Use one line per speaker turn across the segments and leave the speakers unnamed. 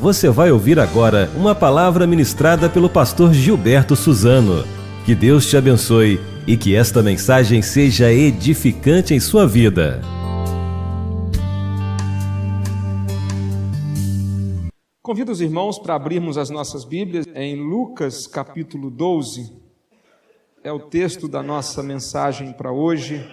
Você vai ouvir agora uma palavra ministrada pelo pastor Gilberto Suzano. Que Deus te abençoe e que esta mensagem seja edificante em sua vida.
Convido os irmãos para abrirmos as nossas Bíblias em Lucas capítulo 12. É o texto da nossa mensagem para hoje.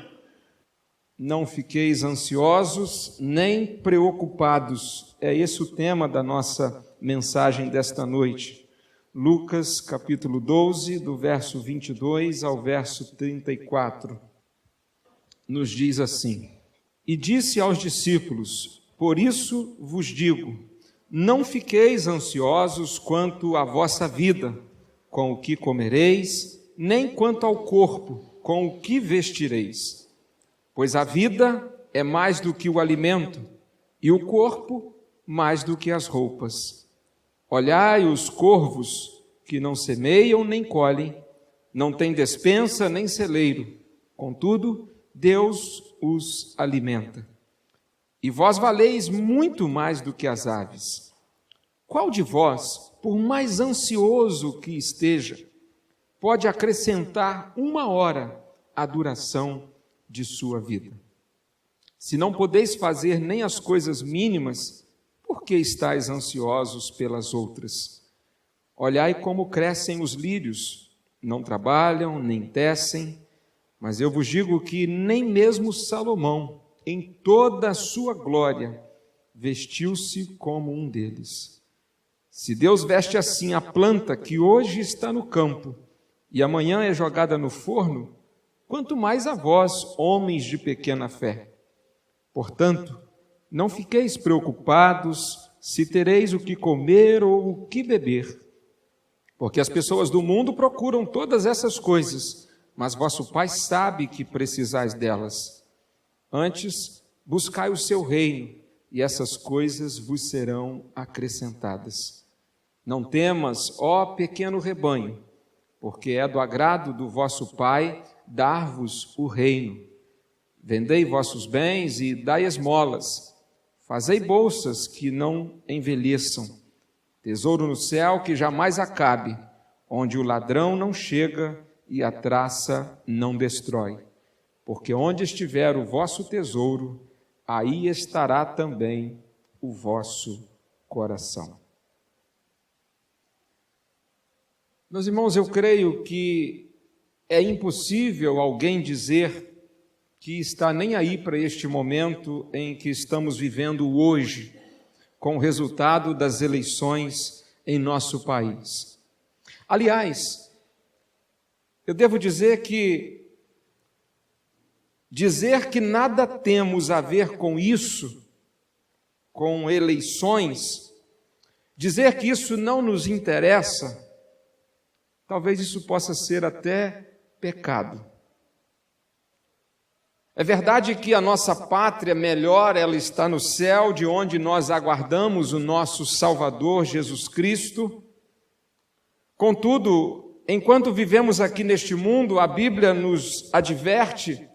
Não fiqueis ansiosos nem preocupados. É esse o tema da nossa mensagem desta noite. Lucas capítulo 12, do verso 22 ao verso 34. Nos diz assim: E disse aos discípulos: Por isso vos digo, não fiqueis ansiosos quanto à vossa vida, com o que comereis, nem quanto ao corpo, com o que vestireis. Pois a vida é mais do que o alimento, e o corpo mais do que as roupas. Olhai os corvos, que não semeiam nem colhem, não têm despensa nem celeiro, contudo, Deus os alimenta. E vós valeis muito mais do que as aves. Qual de vós, por mais ansioso que esteja, pode acrescentar 1 hora à duração de sua vida? Se não podeis fazer nem as coisas mínimas, por que estáis ansiosos pelas outras? Olhai como crescem os lírios, não trabalham, nem tecem, mas eu vos digo que nem mesmo Salomão, em toda a sua glória, vestiu-se como um deles. Se Deus veste assim a planta que hoje está no campo e amanhã é jogada no forno, quanto mais a vós, homens de pequena fé. Portanto, não fiqueis preocupados se tereis o que comer ou o que beber, porque as pessoas do mundo procuram todas essas coisas, mas vosso Pai sabe que precisais delas. Antes, buscai o seu reino, e essas coisas vos serão acrescentadas. Não temas, ó pequeno rebanho, porque é do agrado do vosso Pai dar-vos o reino. Vendei vossos bens e dai esmolas. Fazei bolsas que não envelheçam. Tesouro no céu que jamais acabe, onde o ladrão não chega e a traça não destrói. Porque onde estiver o vosso tesouro, aí estará também o vosso coração. Meus irmãos, eu creio que é impossível alguém dizer que está nem aí para este momento em que estamos vivendo hoje, com o resultado das eleições em nosso país. Aliás, eu devo dizer que nada temos a ver com isso, com eleições, dizer que isso não nos interessa, talvez isso possa ser até pecado. É verdade que a nossa pátria melhor, ela está no céu, de onde nós aguardamos o nosso Salvador, Jesus Cristo. Contudo, enquanto vivemos aqui neste mundo, a Bíblia nos adverte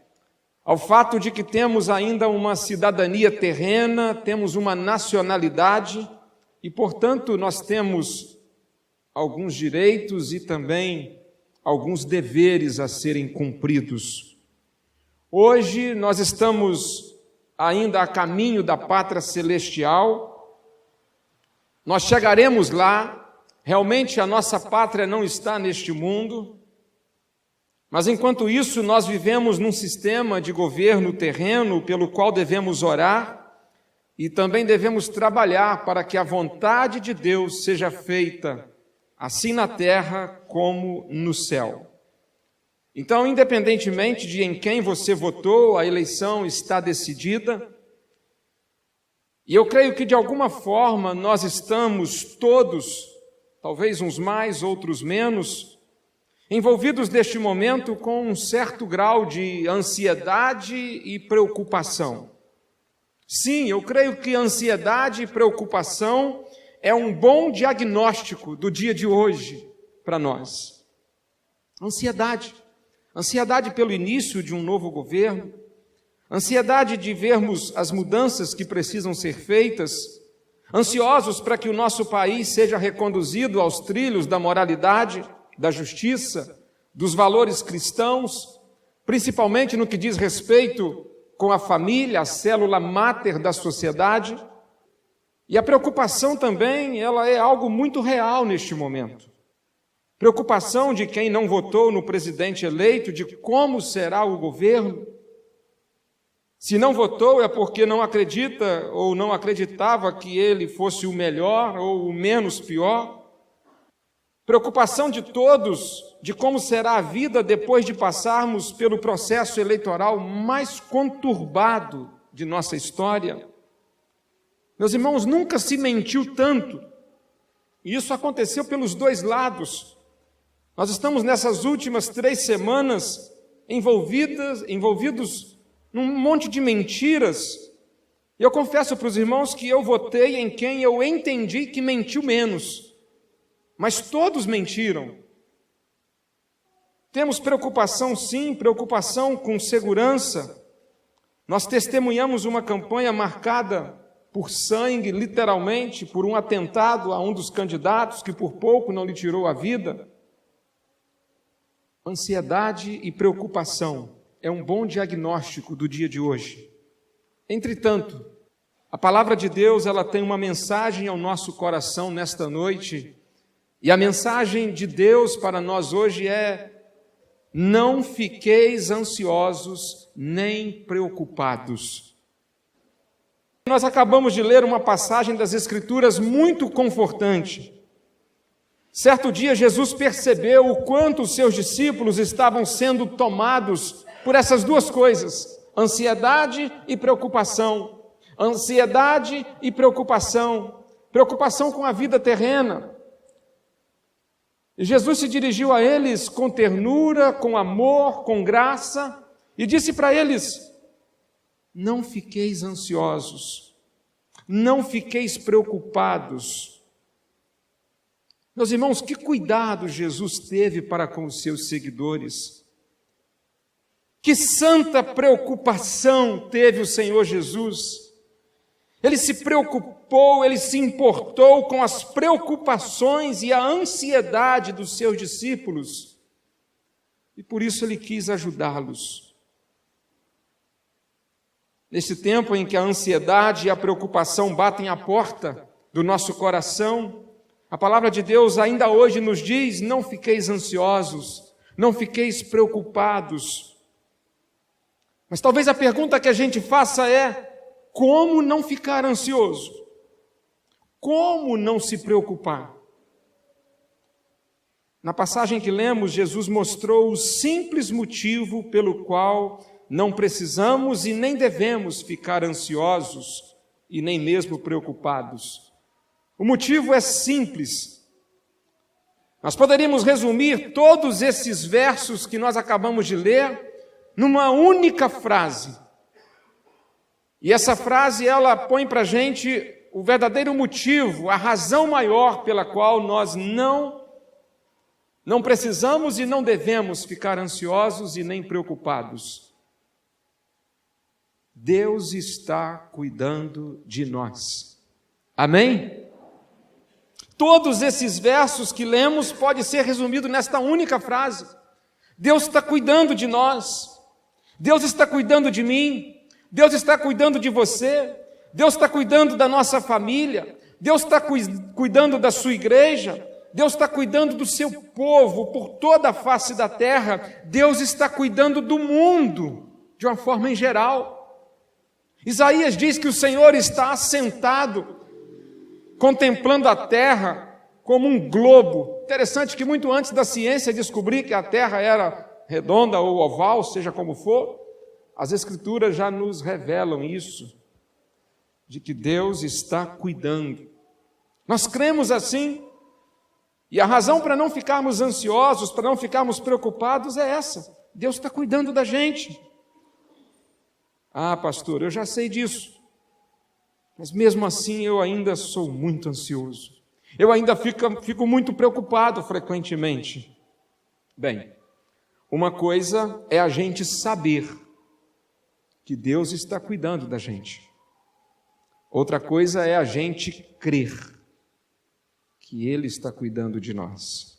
ao fato de que temos ainda uma cidadania terrena, temos uma nacionalidade e, portanto, nós temos alguns direitos e também alguns deveres a serem cumpridos. Hoje nós estamos ainda a caminho da pátria celestial, nós chegaremos lá, realmente a nossa pátria não está neste mundo, mas enquanto isso nós vivemos num sistema de governo terreno pelo qual devemos orar e também devemos trabalhar para que a vontade de Deus seja feita assim na terra como no céu. Então, independentemente de em quem você votou, a eleição está decidida. E eu creio que de alguma forma nós estamos todos, talvez uns mais, outros menos, envolvidos neste momento com um certo grau de ansiedade e preocupação. Sim, eu creio que ansiedade e preocupação é um bom diagnóstico do dia de hoje para nós. Ansiedade pelo início de um novo governo, ansiedade de vermos as mudanças que precisam ser feitas, ansiosos para que o nosso país seja reconduzido aos trilhos da moralidade, da justiça, dos valores cristãos, principalmente no que diz respeito com a família, a célula máter da sociedade. E a preocupação também, ela é algo muito real neste momento. Preocupação de quem não votou no presidente eleito, de como será o governo. Se não votou é porque não acredita ou não acreditava que ele fosse o melhor ou o menos pior. Preocupação de todos de como será a vida depois de passarmos pelo processo eleitoral mais conturbado de nossa história. Meus irmãos, nunca se mentiu tanto. E isso aconteceu pelos dois lados. Nós estamos nessas últimas 3 semanas envolvidos num monte de mentiras. E eu confesso para os irmãos que eu votei em quem eu entendi que mentiu menos. Mas todos mentiram. Temos preocupação, sim, preocupação com segurança. Nós testemunhamos uma campanha marcada por sangue, literalmente, por um atentado a um dos candidatos que por pouco não lhe tirou a vida. Ansiedade e preocupação é um bom diagnóstico do dia de hoje. Entretanto, a palavra de Deus, ela tem uma mensagem ao nosso coração nesta noite, e a mensagem de Deus para nós hoje é: não fiqueis ansiosos nem preocupados. Nós acabamos de ler uma passagem das Escrituras muito confortante. Certo dia, Jesus percebeu o quanto os seus discípulos estavam sendo tomados por essas duas coisas, ansiedade e preocupação. Ansiedade e preocupação. Preocupação com a vida terrena. E Jesus se dirigiu a eles com ternura, com amor, com graça, e disse para eles: não fiqueis ansiosos, não fiqueis preocupados. Meus irmãos, que cuidado Jesus teve para com os seus seguidores. Que santa preocupação teve o Senhor Jesus. Ele se preocupou, ele se importou com as preocupações e a ansiedade dos seus discípulos. E por isso ele quis ajudá-los. Nesse tempo em que a ansiedade e a preocupação batem à porta do nosso coração, a palavra de Deus ainda hoje nos diz: não fiqueis ansiosos, não fiqueis preocupados. Mas talvez a pergunta que a gente faça é: como não ficar ansioso? Como não se preocupar? Na passagem que lemos, Jesus mostrou o simples motivo pelo qual não precisamos e nem devemos ficar ansiosos e nem mesmo preocupados. O motivo é simples. Nós poderíamos resumir todos esses versos que nós acabamos de ler numa única frase. E essa frase, ela põe para a gente o verdadeiro motivo, a razão maior pela qual nós não precisamos e não devemos ficar ansiosos e nem preocupados. Deus está cuidando de nós. Amém? Todos esses versos que lemos podem ser resumidos nesta única frase. Deus está cuidando de nós. Deus está cuidando de mim. Deus está cuidando de você. Deus está cuidando da nossa família. Deus está cuidando da sua igreja. Deus está cuidando do seu povo por toda a face da terra. Deus está cuidando do mundo de uma forma em geral. Isaías diz que o Senhor está assentado, contemplando a terra como um globo. Interessante que muito antes da ciência descobrir que a terra era redonda ou oval, seja como for, as Escrituras já nos revelam isso, de que Deus está cuidando. Nós cremos assim, e a razão para não ficarmos ansiosos, para não ficarmos preocupados é essa: Deus está cuidando da gente. Ah, pastor, eu já sei disso, mas mesmo assim eu ainda sou muito ansioso. Eu ainda fico muito preocupado frequentemente. Bem, uma coisa é a gente saber que Deus está cuidando da gente. Outra coisa é a gente crer que Ele está cuidando de nós.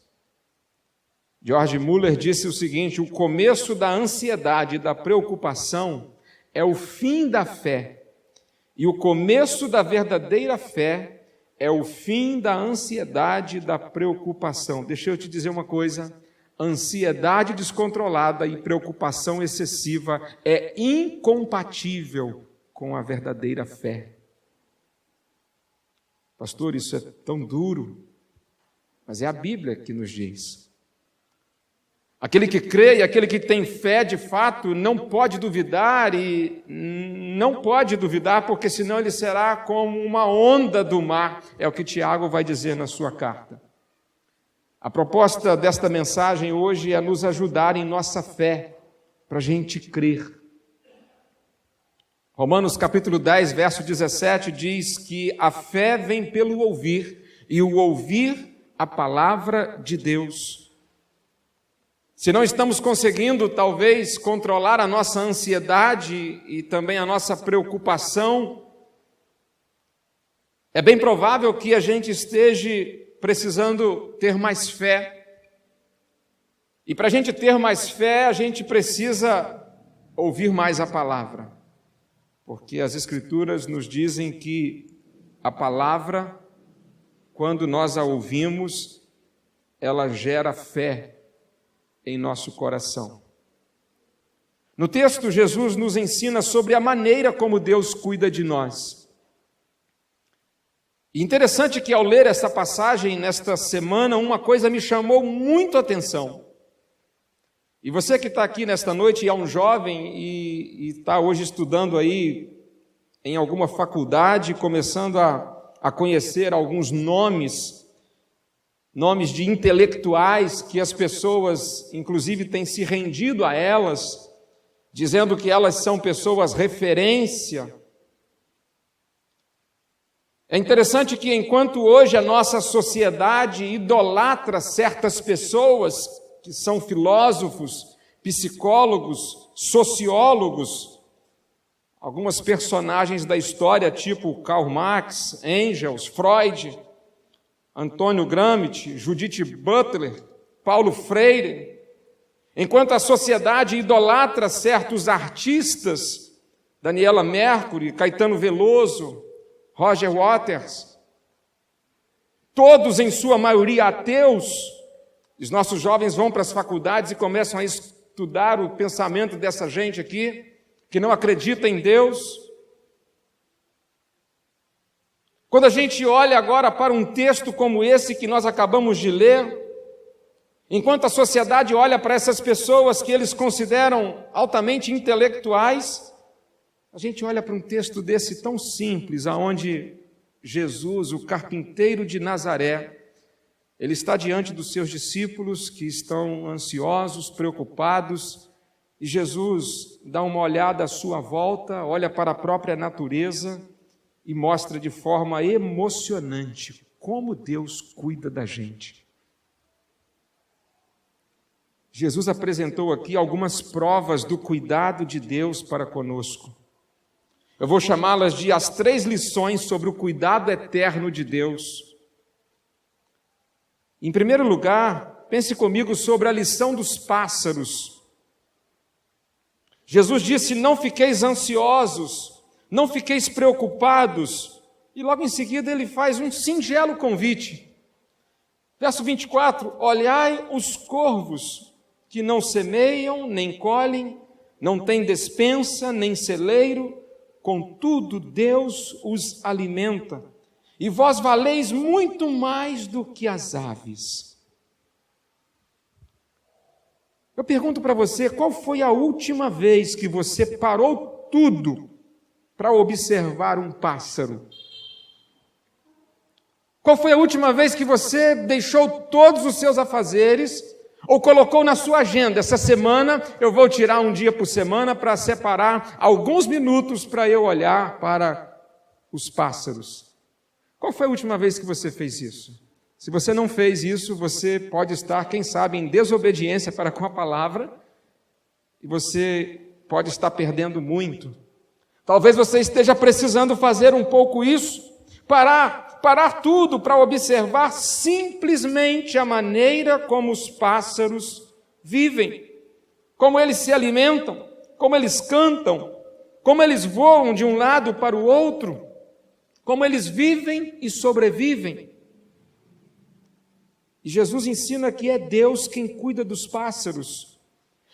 George Muller disse o seguinte: o começo da ansiedade e da preocupação é o fim da fé, e o começo da verdadeira fé é o fim da ansiedade e da preocupação. Deixa eu te dizer uma coisa: ansiedade descontrolada e preocupação excessiva é incompatível com a verdadeira fé. Pastor, isso é tão duro, mas é a Bíblia que nos diz. Aquele que crê e aquele que tem fé, de fato, não pode duvidar, e não pode duvidar, porque senão ele será como uma onda do mar, é o que Tiago vai dizer na sua carta. A proposta desta mensagem hoje é nos ajudar em nossa fé, para a gente crer. Romanos capítulo 10, verso 17 diz que a fé vem pelo ouvir, e o ouvir a palavra de Deus. Se não estamos conseguindo, talvez, controlar a nossa ansiedade e também a nossa preocupação, é bem provável que a gente esteja precisando ter mais fé. E para a gente ter mais fé, a gente precisa ouvir mais a palavra. Porque as Escrituras nos dizem que a palavra, quando nós a ouvimos, ela gera fé em nosso coração. No texto, Jesus nos ensina sobre a maneira como Deus cuida de nós. E interessante que ao ler essa passagem nesta semana, uma coisa me chamou muito a atenção. E você que está aqui nesta noite e é um jovem e está hoje estudando aí em alguma faculdade, começando a conhecer alguns nomes de intelectuais que as pessoas, inclusive, têm se rendido a elas, dizendo que elas são pessoas referência. É interessante que enquanto hoje a nossa sociedade idolatra certas pessoas, que são filósofos, psicólogos, sociólogos, algumas personagens da história, tipo Karl Marx, Engels, Freud, Antônio Gramsci, Judith Butler, Paulo Freire, enquanto a sociedade idolatra certos artistas, Daniela Mercury, Caetano Veloso, Roger Waters, todos em sua maioria ateus, os nossos jovens vão para as faculdades e começam a estudar o pensamento dessa gente aqui, que não acredita em Deus. Quando a gente olha agora para um texto como esse que nós acabamos de ler, enquanto a sociedade olha para essas pessoas que eles consideram altamente intelectuais, a gente olha para um texto desse tão simples, aonde Jesus, o carpinteiro de Nazaré, ele está diante dos seus discípulos que estão ansiosos, preocupados, e Jesus dá uma olhada à sua volta, olha para a própria natureza, e mostra de forma emocionante como Deus cuida da gente. Jesus apresentou aqui algumas provas do cuidado de Deus para conosco. Eu vou chamá-las de as 3 lições sobre o cuidado eterno de Deus. Em primeiro lugar, pense comigo sobre a lição dos pássaros. Jesus disse: não fiqueis ansiosos, não fiqueis preocupados, e logo em seguida ele faz um singelo convite. Verso 24, olhai os corvos, que não semeiam, nem colhem, não têm despensa, nem celeiro, contudo Deus os alimenta, e vós valeis muito mais do que as aves. Eu pergunto para você, qual foi a última vez que você parou tudo para observar um pássaro? Qual foi a última vez que você deixou todos os seus afazeres ou colocou na sua agenda, essa semana eu vou tirar um dia por semana para separar alguns minutos para eu olhar para os pássaros? Qual foi a última vez que você fez isso? Se você não fez isso, você pode estar, quem sabe, em desobediência para com a palavra, e você pode estar perdendo muito. Talvez você esteja precisando fazer um pouco isso, parar tudo para observar simplesmente a maneira como os pássaros vivem, como eles se alimentam, como eles cantam, como eles voam de um lado para o outro, como eles vivem e sobrevivem. E Jesus ensina que é Deus quem cuida dos pássaros,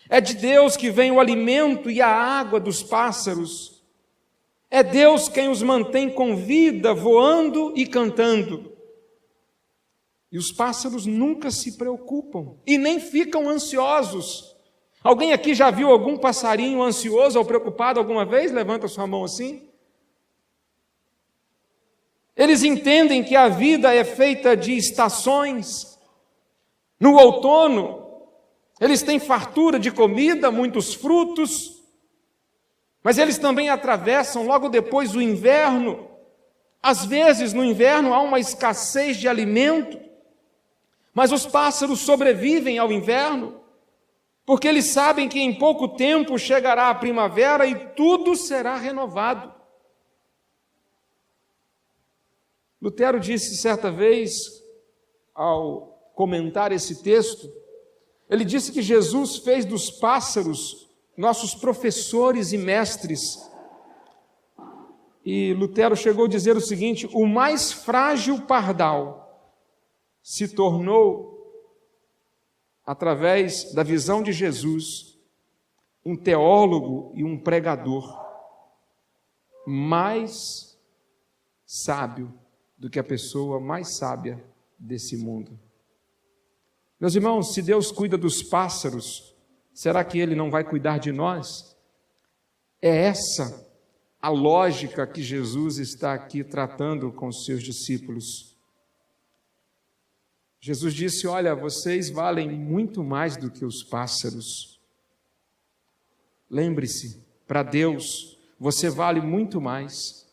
é de Deus que vem o alimento e a água dos pássaros, é Deus quem os mantém com vida, voando e cantando. E os pássaros nunca se preocupam e nem ficam ansiosos. Alguém aqui já viu algum passarinho ansioso ou preocupado alguma vez? Levanta sua mão assim. Eles entendem que a vida é feita de estações. No outono, eles têm fartura de comida, muitos frutos, mas eles também atravessam logo depois o inverno. Às vezes, no inverno, há uma escassez de alimento, mas os pássaros sobrevivem ao inverno, porque eles sabem que em pouco tempo chegará a primavera e tudo será renovado. Lutero disse certa vez, ao comentar esse texto, ele disse que Jesus fez dos pássaros nossos professores e mestres. E Lutero chegou a dizer o seguinte: o mais frágil pardal se tornou, através da visão de Jesus, um teólogo e um pregador mais sábio do que a pessoa mais sábia desse mundo. Meus irmãos, se Deus cuida dos pássaros, será que Ele não vai cuidar de nós? É essa a lógica que Jesus está aqui tratando com os seus discípulos. Jesus disse: olha, vocês valem muito mais do que os pássaros. Lembre-se, para Deus, você vale muito mais.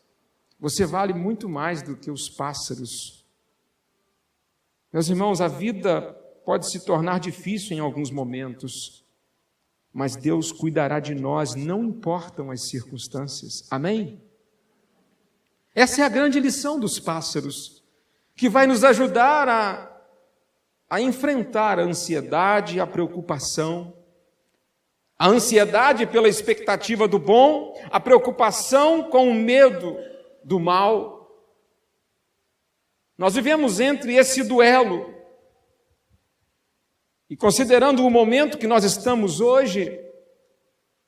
Você vale muito mais do que os pássaros. Meus irmãos, a vida pode se tornar difícil em alguns momentos, mas Deus cuidará de nós, não importam as circunstâncias. Amém? Essa é a grande lição dos pássaros, que vai nos ajudar a enfrentar a ansiedade, a preocupação, a ansiedade pela expectativa do bom, a preocupação com o medo do mal. Nós vivemos entre esse duelo. E considerando o momento que nós estamos hoje,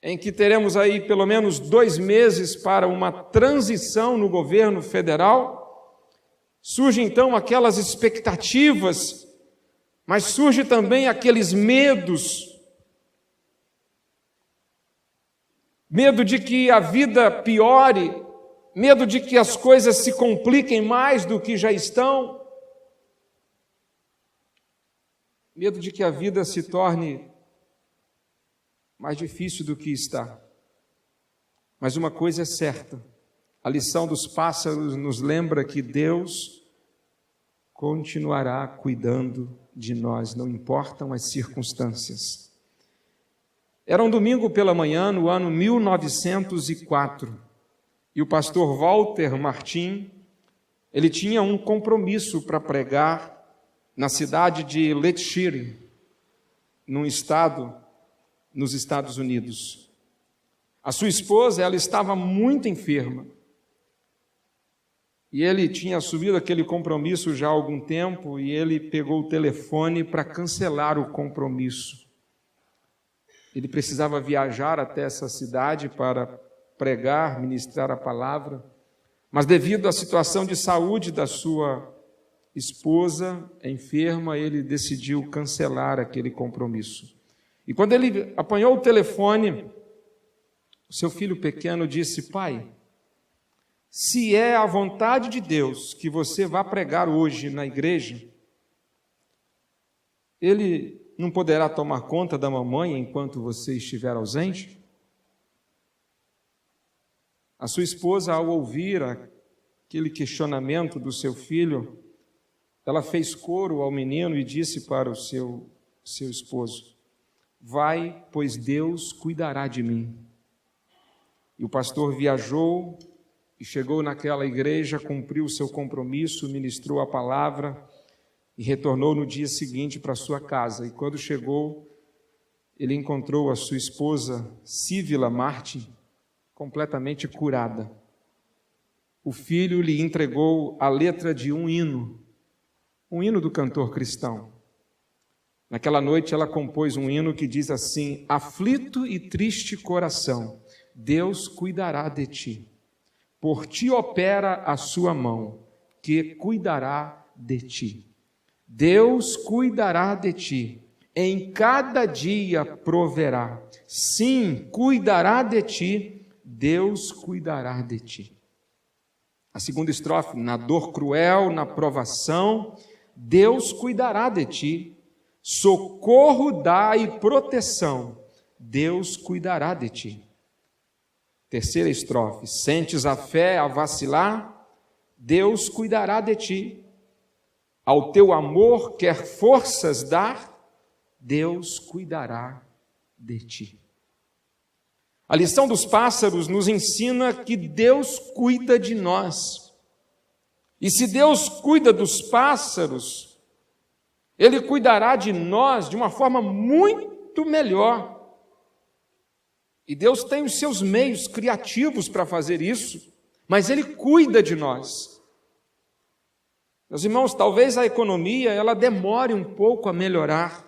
em que teremos aí pelo menos 2 meses para uma transição no governo federal, surgem então aquelas expectativas, mas surge também aqueles medos. Medo de que a vida piore, medo de que as coisas se compliquem mais do que já estão, medo de que a vida se torne mais difícil do que está. Mas uma coisa é certa, a lição dos pássaros nos lembra que Deus continuará cuidando de nós, não importam as circunstâncias. Era um domingo pela manhã, no ano 1904, e o pastor Walter Martin, ele tinha um compromisso para pregar na cidade de Leitchire, num estado nos Estados Unidos. A sua esposa, ela estava muito enferma. E ele tinha assumido aquele compromisso já há algum tempo, e ele pegou o telefone para cancelar o compromisso. Ele precisava viajar até essa cidade para pregar, ministrar a palavra, mas devido à situação de saúde da sua esposa enferma, ele decidiu cancelar aquele compromisso. E quando ele apanhou o telefone, o seu filho pequeno disse: pai, se é a vontade de Deus que você vá pregar hoje na igreja, Ele não poderá tomar conta da mamãe enquanto você estiver ausente? A sua esposa, ao ouvir aquele questionamento do seu filho, ela fez coro ao menino e disse para o seu esposo: vai, pois Deus cuidará de mim. E o pastor viajou e chegou naquela igreja, cumpriu o seu compromisso, ministrou a palavra e retornou no dia seguinte para sua casa. E quando chegou, ele encontrou a sua esposa, Cívila Martin, completamente curada. O filho lhe entregou a letra de um hino do cantor cristão. Naquela noite ela compôs um hino que diz assim: aflito e triste coração, Deus cuidará de ti. Por ti opera a sua mão, que cuidará de ti. Deus cuidará de ti, em cada dia proverá. Sim, cuidará de ti, Deus cuidará de ti. A segunda estrofe: na dor cruel, na provação, Deus cuidará de ti. Socorro dá e proteção, Deus cuidará de ti. Terceira estrofe: sentes a fé a vacilar, Deus cuidará de ti. Ao teu amor quer forças dar, Deus cuidará de ti. A lição dos pássaros nos ensina que Deus cuida de nós. E se Deus cuida dos pássaros, Ele cuidará de nós de uma forma muito melhor. E Deus tem os seus meios criativos para fazer isso, mas Ele cuida de nós. Meus irmãos, talvez a economia ela demore um pouco a melhorar.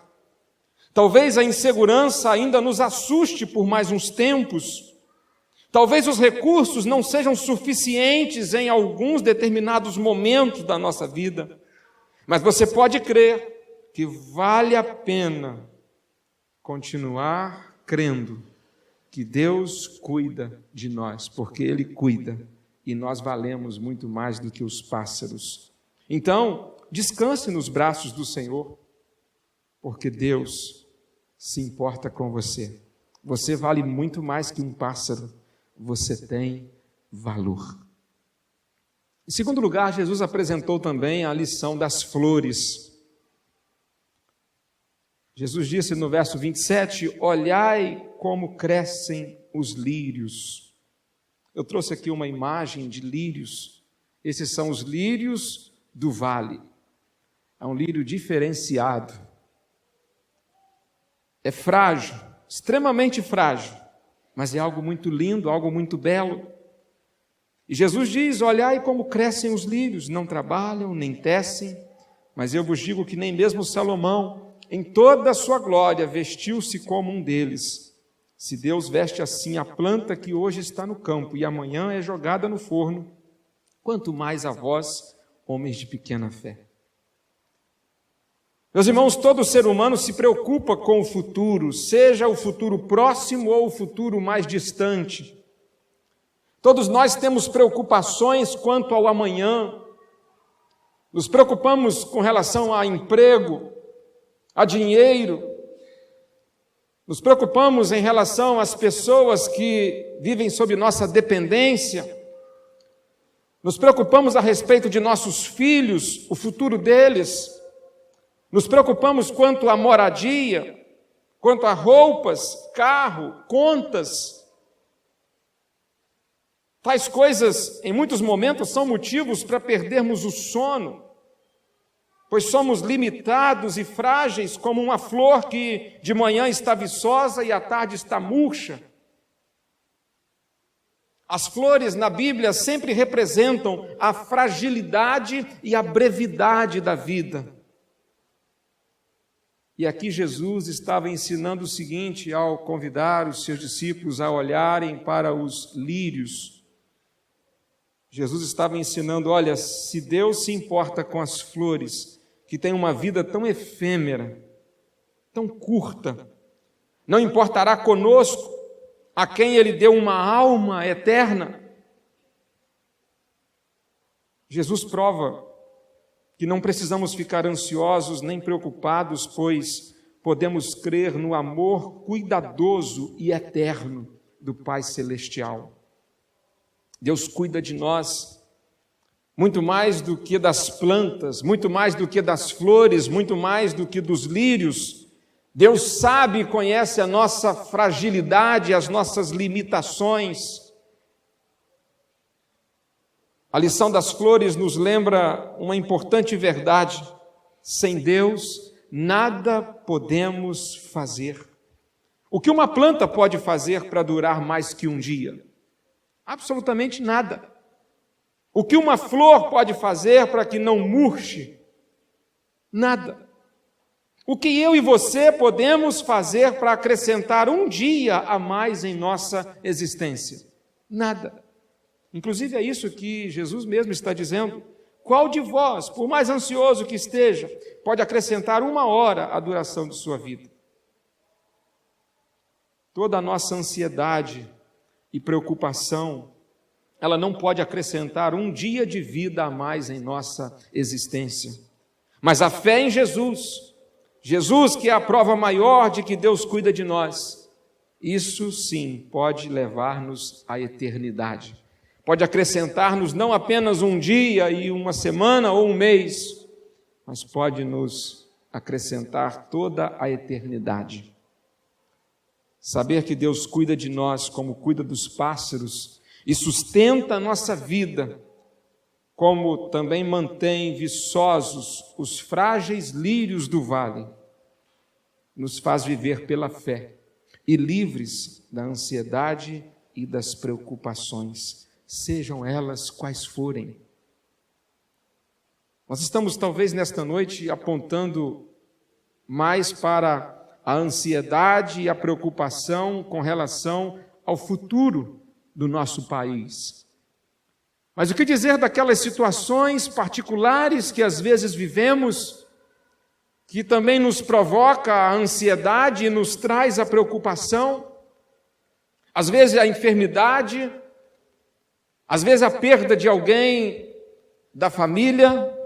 Talvez a insegurança ainda nos assuste por mais uns tempos. Talvez os recursos não sejam suficientes em alguns determinados momentos da nossa vida. Mas você pode crer que vale a pena continuar crendo que Deus cuida de nós, porque Ele cuida e nós valemos muito mais do que os pássaros. Então, descanse nos braços do Senhor, porque Deus se importa com você. Você vale muito mais que um pássaro, você tem valor. Em segundo lugar, Jesus apresentou também a lição das flores. Jesus disse no verso 27, olhai como crescem os lírios. Eu trouxe aqui uma imagem de lírios. Esses são os lírios do vale. É um lírio diferenciado. É frágil, extremamente frágil, mas é algo muito lindo, algo muito belo. E Jesus diz, olhai como crescem os lírios, não trabalham, nem tecem, mas eu vos digo que nem mesmo Salomão, em toda a sua glória, vestiu-se como um deles. Se Deus veste assim a planta que hoje está no campo e amanhã é jogada no forno, quanto mais a vós, homens de pequena fé. Meus irmãos, todo ser humano se preocupa com o futuro, seja o futuro próximo ou o futuro mais distante. Todos nós temos preocupações quanto ao amanhã. Nos preocupamos com relação a emprego, a dinheiro. Nos preocupamos em relação às pessoas que vivem sob nossa dependência. Nos preocupamos a respeito de nossos filhos, o futuro deles. Nos preocupamos quanto à moradia, quanto a roupas, carro, contas. Tais coisas, em muitos momentos, são motivos para perdermos o sono, pois somos limitados e frágeis como uma flor que de manhã está viçosa e à tarde está murcha. As flores na Bíblia sempre representam a fragilidade e a brevidade da vida. E aqui Jesus estava ensinando o seguinte ao convidar os seus discípulos a olharem para os lírios. Jesus estava ensinando, olha, se Deus se importa com as flores, que têm uma vida tão efêmera, tão curta, não importará conosco, a quem Ele deu uma alma eterna. Jesus prova que não precisamos ficar ansiosos nem preocupados, pois podemos crer no amor cuidadoso e eterno do Pai Celestial. Deus cuida de nós, muito mais do que das plantas, muito mais do que das flores, muito mais do que dos lírios. Deus sabe e conhece a nossa fragilidade, as nossas limitações. A lição das flores nos lembra uma importante verdade: sem Deus, nada podemos fazer. O que uma planta pode fazer para durar mais que um dia? Absolutamente nada. O que uma flor pode fazer para que não murche? Nada. O que eu e você podemos fazer para acrescentar um dia a mais em nossa existência? Nada. Inclusive é isso que Jesus mesmo está dizendo. Qual de vós, por mais ansioso que esteja, pode acrescentar 1 hora à duração de sua vida? Toda a nossa ansiedade e preocupação, ela não pode acrescentar um dia de vida a mais em nossa existência. Mas a fé em Jesus, Jesus que é a prova maior de que Deus cuida de nós, isso sim pode levar-nos à eternidade. Pode acrescentar-nos não apenas um dia e uma semana ou um mês, mas pode nos acrescentar toda a eternidade. Saber que Deus cuida de nós como cuida dos pássaros e sustenta a nossa vida, como também mantém viçosos os frágeis lírios do vale, nos faz viver pela fé e livres da ansiedade e das preocupações, sejam elas quais forem. Nós estamos talvez nesta noite apontando mais para a ansiedade e a preocupação com relação ao futuro do nosso país. Mas o que dizer daquelas situações particulares que às vezes vivemos, que também nos provoca a ansiedade e nos traz a preocupação? Às vezes a enfermidade, às vezes a perda de alguém da família,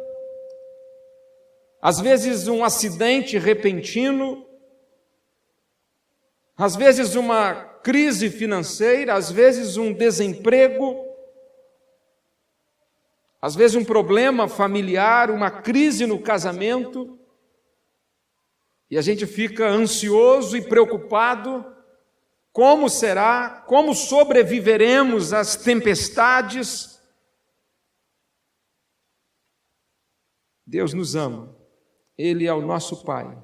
às vezes um acidente repentino, às vezes uma crise financeira, às vezes um desemprego, às vezes um problema familiar, uma crise no casamento, e a gente fica ansioso e preocupado. Como será? Como sobreviveremos às tempestades? Deus nos ama, Ele é o nosso Pai,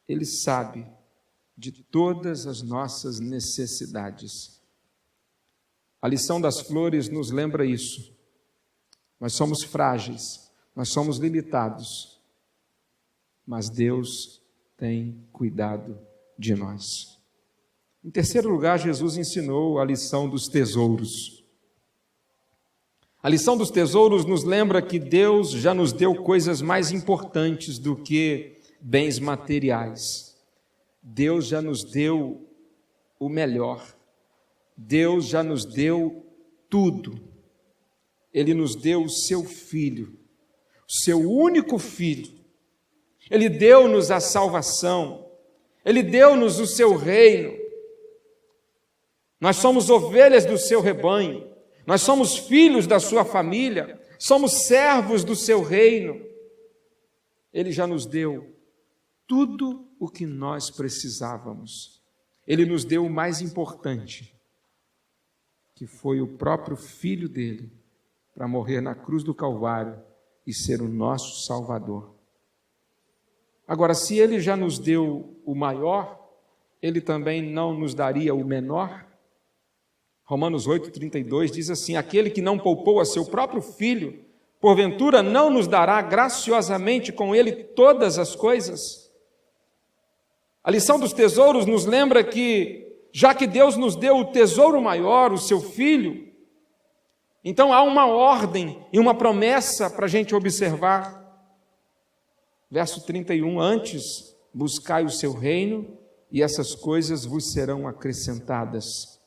Ele sabe de todas as nossas necessidades. A lição das flores nos lembra isso. Nós somos frágeis, nós somos limitados, mas Deus tem cuidado de nós. Em terceiro lugar, Jesus ensinou a lição dos tesouros. A lição dos tesouros nos lembra que Deus já nos deu coisas mais importantes do que bens materiais. Deus já nos deu o melhor. Deus já nos deu tudo. Ele nos deu o seu Filho, o seu único Filho. Ele deu-nos a salvação. Ele deu-nos o seu reino. Nós somos ovelhas do seu rebanho. Nós somos filhos da sua família. Somos servos do seu reino. Ele já nos deu tudo o que nós precisávamos. Ele nos deu o mais importante, que foi o próprio Filho dele, para morrer na cruz do Calvário e ser o nosso Salvador. Agora, se Ele já nos deu o maior, Ele também não nos daria o menor? Romanos 8,32 diz assim: aquele que não poupou a seu próprio Filho, porventura não nos dará graciosamente com Ele todas as coisas? A lição dos tesouros nos lembra que, já que Deus nos deu o tesouro maior, o seu Filho, então há uma ordem e uma promessa para a gente observar. Verso 31, antes buscai o seu reino e essas coisas vos serão acrescentadas.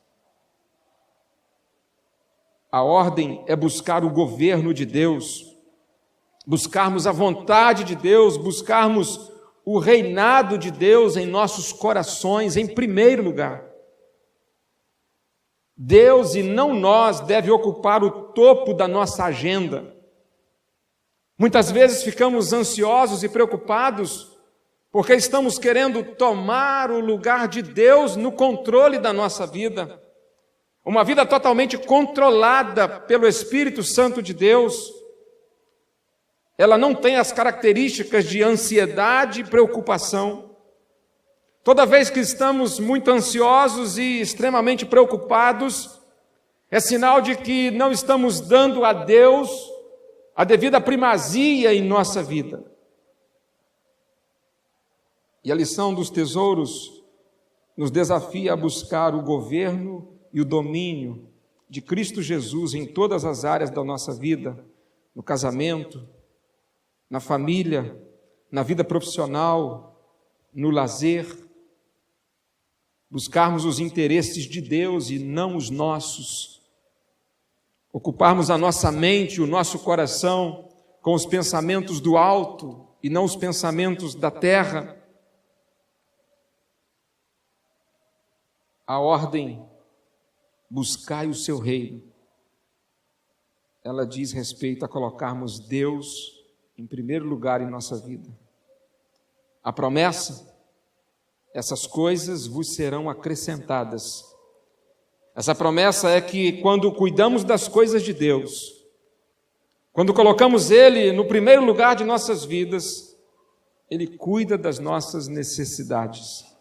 A ordem é buscar o governo de Deus, buscarmos a vontade de Deus, buscarmos o reinado de Deus em nossos corações, em primeiro lugar. Deus e não nós deve ocupar o topo da nossa agenda. Muitas vezes ficamos ansiosos e preocupados porque estamos querendo tomar o lugar de Deus no controle da nossa vida. Uma vida totalmente controlada pelo Espírito Santo de Deus, ela não tem as características de ansiedade e preocupação. Toda vez que estamos muito ansiosos e extremamente preocupados, é sinal de que não estamos dando a Deus a devida primazia em nossa vida. E a lição dos tesouros nos desafia a buscar o governo e o domínio de Cristo Jesus em todas as áreas da nossa vida, no casamento, na família, na vida profissional, no lazer. Buscarmos os interesses de Deus e não os nossos. Ocuparmos a nossa mente, o nosso coração com os pensamentos do alto e não os pensamentos da terra. A ordem, buscai o seu reino, ela diz respeito a colocarmos Deus em primeiro lugar em nossa vida. A promessa, essas coisas vos serão acrescentadas. Essa promessa é que quando cuidamos das coisas de Deus, quando colocamos Ele no primeiro lugar de nossas vidas, Ele cuida das nossas necessidades.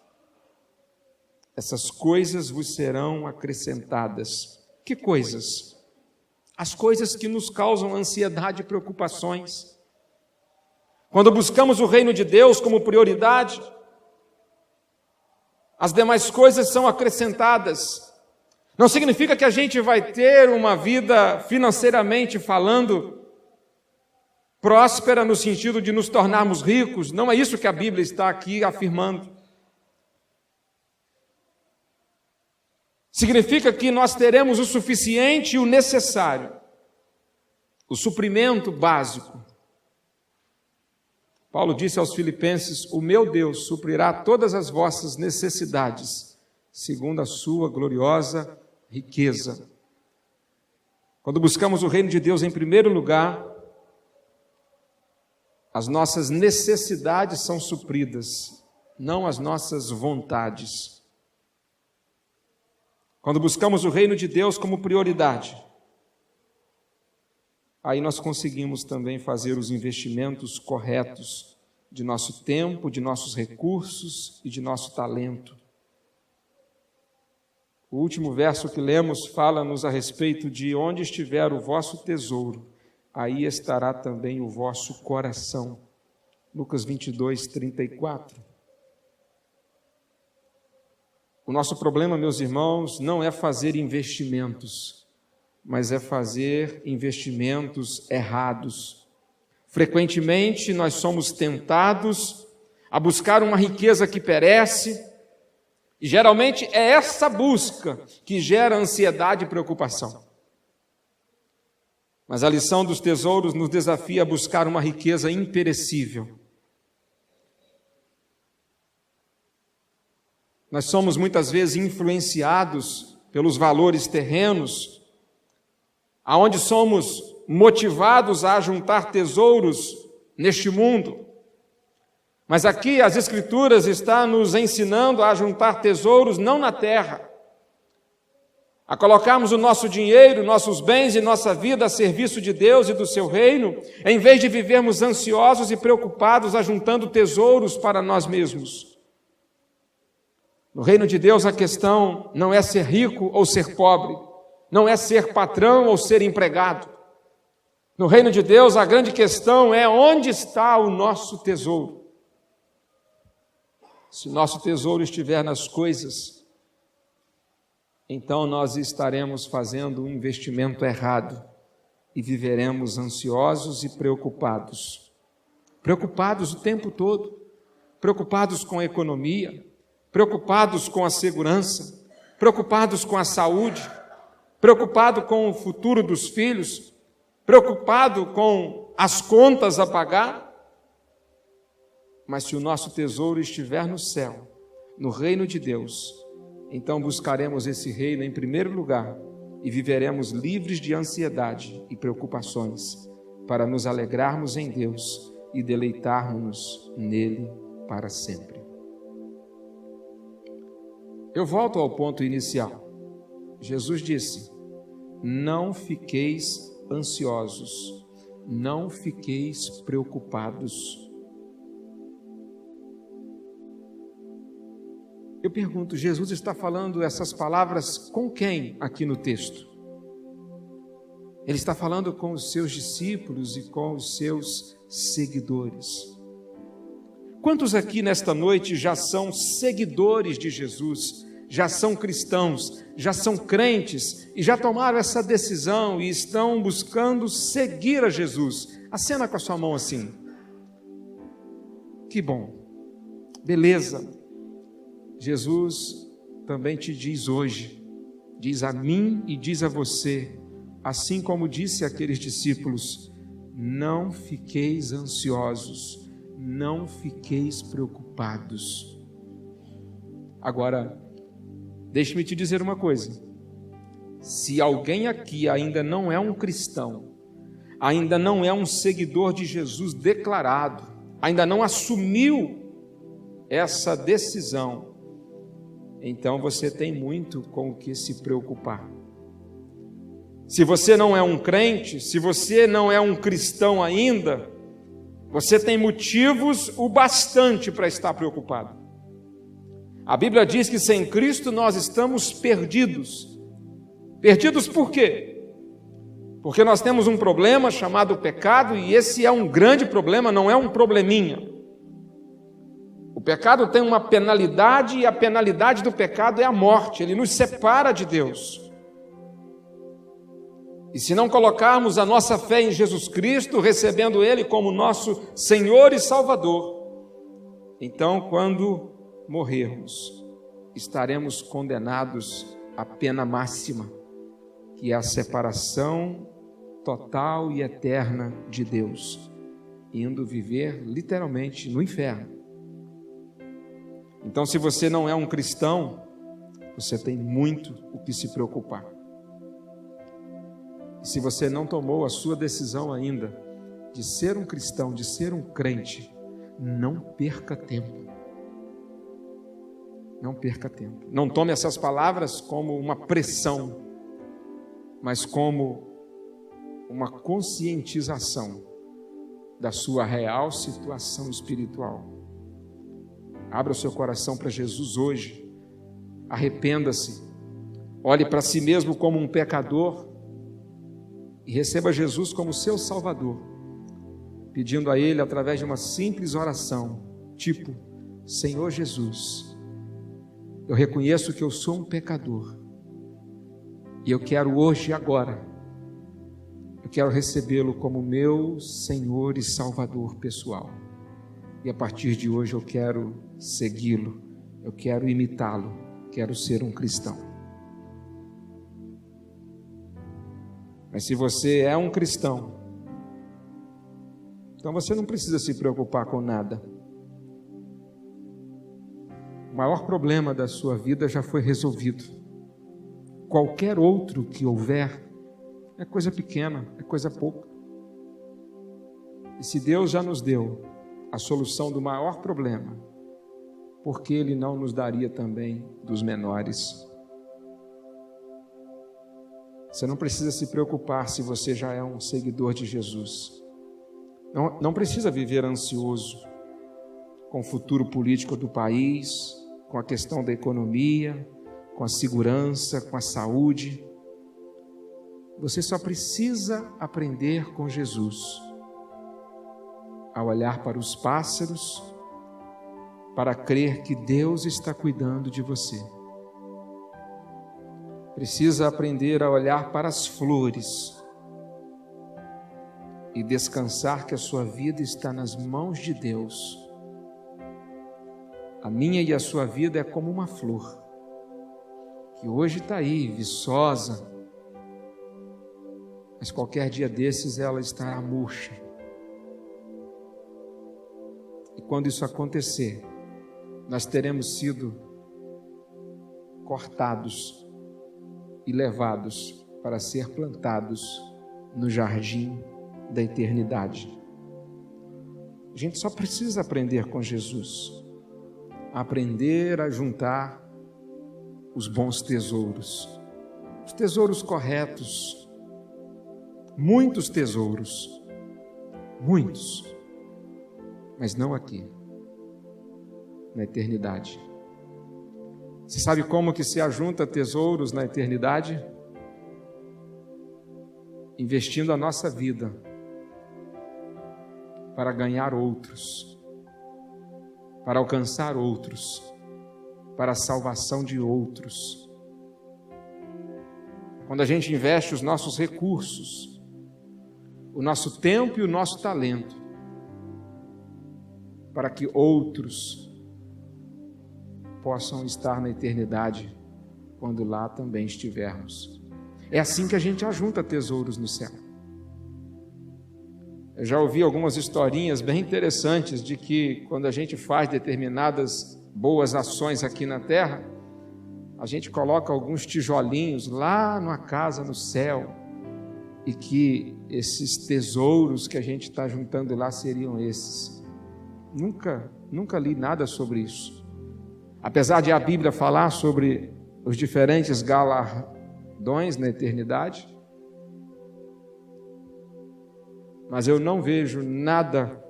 Essas coisas vos serão acrescentadas. Que coisas? As coisas que nos causam ansiedade e preocupações. Quando buscamos o reino de Deus como prioridade, as demais coisas são acrescentadas. Não significa que a gente vai ter uma vida financeiramente falando próspera no sentido de nos tornarmos ricos. Não é isso que a Bíblia está aqui afirmando. Significa que nós teremos o suficiente e o necessário, o suprimento básico. Paulo disse aos Filipenses: o meu Deus suprirá todas as vossas necessidades, segundo a sua gloriosa riqueza. Quando buscamos o reino de Deus em primeiro lugar, as nossas necessidades são supridas, não as nossas vontades. Quando buscamos o reino de Deus como prioridade, aí nós conseguimos também fazer os investimentos corretos de nosso tempo, de nossos recursos e de nosso talento. O último verso que lemos fala-nos a respeito de onde estiver o vosso tesouro, aí estará também o vosso coração. Lucas 22, 34. O nosso problema, meus irmãos, não é fazer investimentos, mas é fazer investimentos errados. Frequentemente nós somos tentados a buscar uma riqueza que perece, e geralmente é essa busca que gera ansiedade e preocupação. Mas a lição dos tesouros nos desafia a buscar uma riqueza imperecível. Nós somos muitas vezes influenciados pelos valores terrenos, aonde somos motivados a juntar tesouros neste mundo. Mas aqui as Escrituras estão nos ensinando a juntar tesouros não na terra, a colocarmos o nosso dinheiro, nossos bens e nossa vida a serviço de Deus e do seu reino, em vez de vivermos ansiosos e preocupados ajuntando tesouros para nós mesmos. No reino de Deus a questão não é ser rico ou ser pobre, não é ser patrão ou ser empregado. No reino de Deus, a grande questão é onde está o nosso tesouro. Se nosso tesouro estiver nas coisas, então nós estaremos fazendo um investimento errado e viveremos ansiosos e preocupados. Preocupados o tempo todo, preocupados com a economia, preocupados com a segurança, preocupados com a saúde, preocupado com o futuro dos filhos, preocupado com as contas a pagar. Mas se o nosso tesouro estiver no céu, no reino de Deus, então buscaremos esse reino em primeiro lugar e viveremos livres de ansiedade e preocupações, para nos alegrarmos em Deus e deleitarmos nele para sempre. Eu volto ao ponto inicial. Jesus disse: não fiqueis ansiosos, não fiqueis preocupados. Eu pergunto, Jesus está falando essas palavras com quem aqui no texto? Ele está falando com os seus discípulos e com os seus seguidores. Quantos aqui nesta noite já são seguidores de Jesus, já são cristãos, já são crentes e já tomaram essa decisão e estão buscando seguir a Jesus? Acena com a sua mão assim. Que bom, beleza. Jesus também te diz hoje, diz a mim e diz a você, assim como disse àqueles discípulos: não fiqueis ansiosos, não fiqueis preocupados. Agora, deixe-me te dizer uma coisa: se alguém aqui ainda não é um cristão, ainda não é um seguidor de Jesus declarado, ainda não assumiu essa decisão, então você tem muito com o que se preocupar. Se você não é um crente, se você não é um cristão ainda, você tem motivos o bastante para estar preocupado. A Bíblia diz que sem Cristo nós estamos perdidos. Perdidos por quê? Porque nós temos um problema chamado pecado, e esse é um grande problema, não é um probleminha. O pecado tem uma penalidade, e a penalidade do pecado é a morte. Ele nos separa de Deus. E se não colocarmos a nossa fé em Jesus Cristo, recebendo Ele como nosso Senhor e Salvador, então, quando morrermos, estaremos condenados à pena máxima, que é a separação total e eterna de Deus, indo viver literalmente no inferno. Então, se você não é um cristão, você tem muito o que se preocupar. E se você não tomou a sua decisão ainda de ser um cristão, de ser um crente, não perca tempo. Não perca tempo. Não tome essas palavras como uma pressão, mas como uma conscientização da sua real situação espiritual. Abra o seu coração para Jesus hoje. Arrependa-se. Olhe para si mesmo como um pecador e receba Jesus como seu Salvador, pedindo a Ele através de uma simples oração, tipo: Senhor Jesus, eu reconheço que eu sou um pecador e eu quero hoje e agora, eu quero recebê-lo como meu Senhor e Salvador pessoal. E a partir de hoje eu quero segui-lo, eu quero imitá-lo, quero ser um cristão. Mas se você é um cristão, então você não precisa se preocupar com nada. O maior problema da sua vida já foi resolvido. Qualquer outro que houver é coisa pequena, é coisa pouca. E se Deus já nos deu a solução do maior problema, por que Ele não nos daria também dos menores? Você não precisa se preocupar se você já é um seguidor de Jesus. Não precisa viver ansioso com o futuro político do país, com a questão da economia, com a segurança, com a saúde. Você só precisa aprender com Jesus a olhar para os pássaros, para crer que Deus está cuidando de você. Precisa aprender a olhar para as flores e descansar que a sua vida está nas mãos de Deus. A minha e a sua vida é como uma flor, que hoje está aí, viçosa, mas qualquer dia desses ela estará murcha. E quando isso acontecer, nós teremos sido cortados e levados para ser plantados no jardim da eternidade. A gente só precisa aprender com Jesus, aprender a juntar os bons tesouros, os tesouros corretos, muitos tesouros, muitos, mas não aqui, na eternidade. Você sabe como que se ajunta tesouros na eternidade? Investindo a nossa vida para ganhar outros, para alcançar outros, para a salvação de outros. Quando a gente investe os nossos recursos, o nosso tempo e o nosso talento, para que outros possam estar na eternidade, quando lá também estivermos. É assim que a gente ajunta tesouros no céu. Eu já ouvi algumas historinhas bem interessantes de que quando a gente faz determinadas boas ações aqui na terra, a gente coloca alguns tijolinhos lá numa casa no céu, e que esses tesouros que a gente está juntando lá seriam esses. Nunca li nada sobre isso. Apesar de a Bíblia falar sobre os diferentes galardões na eternidade, mas eu não vejo nada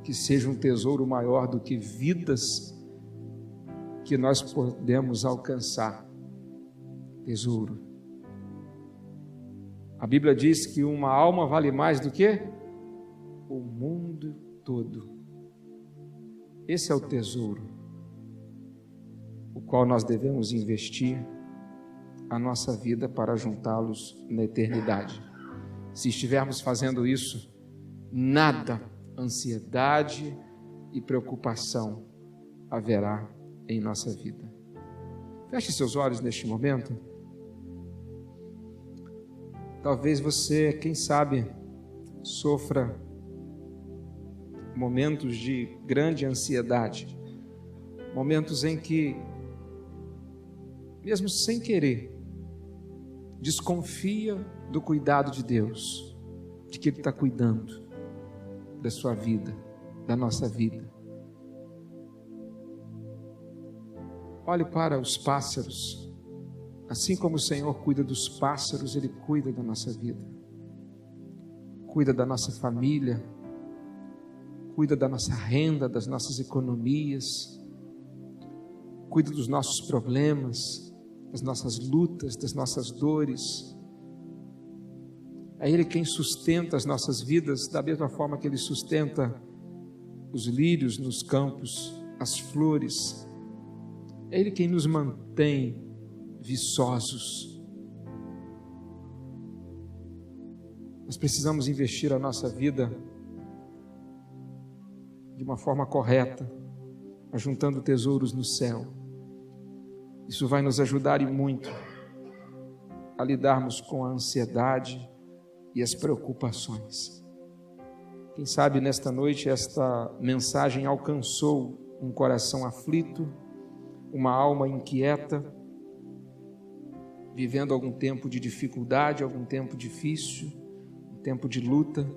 que seja um tesouro maior do que vidas que nós podemos alcançar. Tesouro. A Bíblia diz que uma alma vale mais do que o mundo todo. Esse é o tesouro, o qual nós devemos investir a nossa vida para juntá-los na eternidade. Se estivermos fazendo isso, nada, ansiedade e preocupação haverá em nossa vida. Feche seus olhos neste momento. Talvez você, quem sabe, sofra momentos de grande ansiedade, momentos em que, mesmo sem querer, desconfia do cuidado de Deus, de que Ele está cuidando da sua vida, da nossa vida. Olhe para os pássaros. Assim como o Senhor cuida dos pássaros, Ele cuida da nossa vida, cuida da nossa família, cuida da nossa renda, das nossas economias, cuida dos nossos problemas, das nossas lutas, das nossas dores. É Ele quem sustenta as nossas vidas, da mesma forma que Ele sustenta os lírios nos campos, as flores. É Ele quem nos mantém viçosos. Nós precisamos investir a nossa vida de uma forma correta, ajuntando tesouros no céu. Isso vai nos ajudar e muito a lidarmos com a ansiedade e as preocupações. Quem sabe nesta noite esta mensagem alcançou um coração aflito, uma alma inquieta, vivendo algum tempo de dificuldade, algum tempo difícil, um tempo de luta.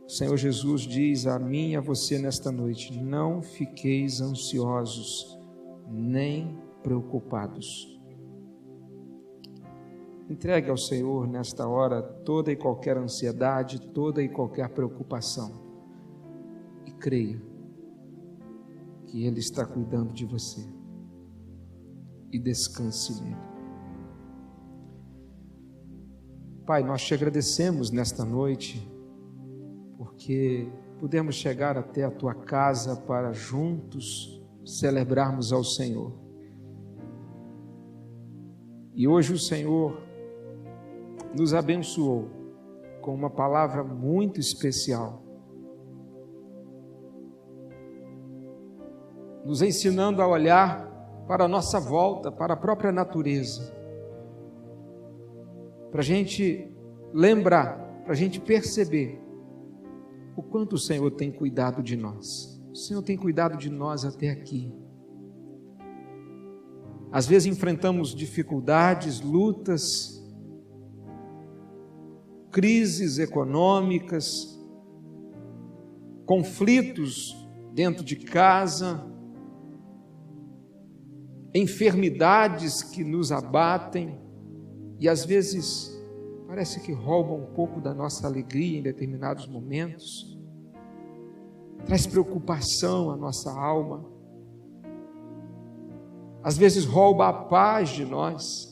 O Senhor Jesus diz a mim e a você nesta noite: não fiqueis ansiosos, nem preocupados. Entregue ao Senhor nesta hora toda e qualquer ansiedade, toda e qualquer preocupação, e creia que Ele está cuidando de você, e descanse nele. Pai, nós te agradecemos nesta noite, porque pudemos chegar até a tua casa para juntos celebrarmos ao Senhor. E hoje o Senhor nos abençoou com uma palavra muito especial, nos ensinando a olhar para a nossa volta, para a própria natureza, para a gente lembrar, para a gente perceber o quanto o Senhor tem cuidado de nós. O Senhor tem cuidado de nós até aqui. Às vezes enfrentamos dificuldades, lutas, crises econômicas, conflitos dentro de casa, enfermidades que nos abatem e às vezes parece que roubam um pouco da nossa alegria em determinados momentos, traz preocupação à nossa alma, às vezes rouba a paz de nós.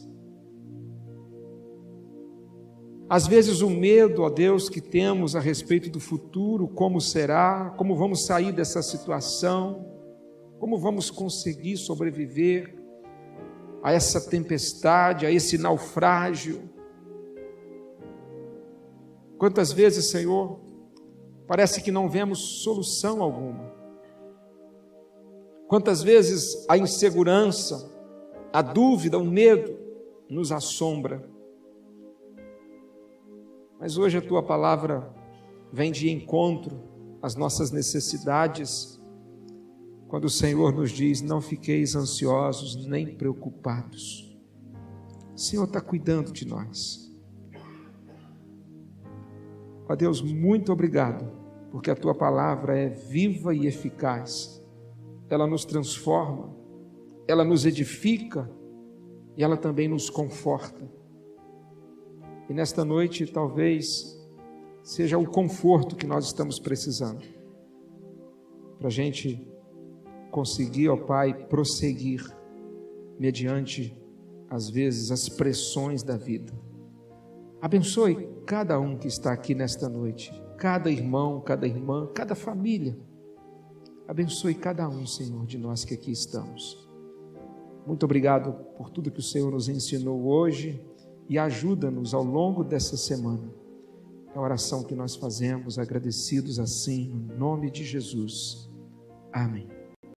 Às vezes o medo, ó Deus, que temos a respeito do futuro, como será, como vamos sair dessa situação, como vamos conseguir sobreviver a essa tempestade, a esse naufrágio. Quantas vezes, Senhor, parece que não vemos solução alguma. Quantas vezes a insegurança, a dúvida, o medo nos assombra. Mas hoje a Tua palavra vem de encontro às nossas necessidades, quando o Senhor nos diz: não fiqueis ansiosos nem preocupados. O Senhor está cuidando de nós. Ó Deus, muito obrigado, porque a Tua palavra é viva e eficaz. Ela nos transforma, ela nos edifica e ela também nos conforta. E nesta noite talvez seja o conforto que nós estamos precisando, para a gente conseguir, ó Pai, prosseguir mediante, às vezes, as pressões da vida. Abençoe cada um que está aqui nesta noite, cada irmão, cada irmã, cada família. Abençoe cada um, Senhor, de nós que aqui estamos. Muito obrigado por tudo que o Senhor nos ensinou hoje e ajuda-nos ao longo dessa semana. É a oração que nós fazemos, agradecidos assim, no nome de Jesus. Amém.